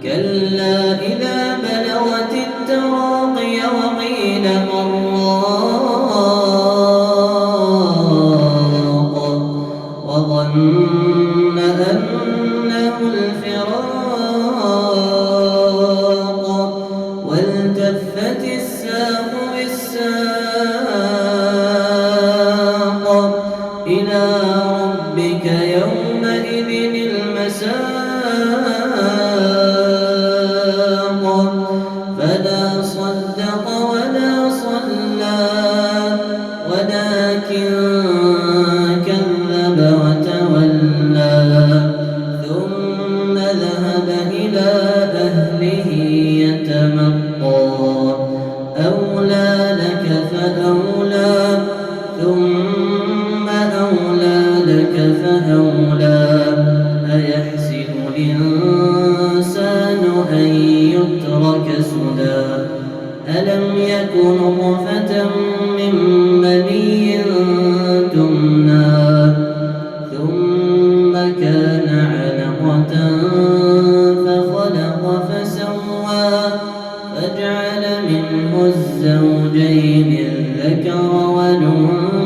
كلا إذا بلغت التراقي وقيل من راق وظن أنه الفراق والتفت الساق بالساق إلى ربك يومئذ المساق فلا صدق ولا صلى ولكن كذب وتولى ثم ذهب إلى أهله يتمطى أولى لك فأولى ثم أولى لك فأولى أيحسب الإنسان أن يترك سدى ألم يكن نطفة من مني تمنى ثم كان علقة فخلق فسوى فجعل منه الزوجين الذكر والأنثى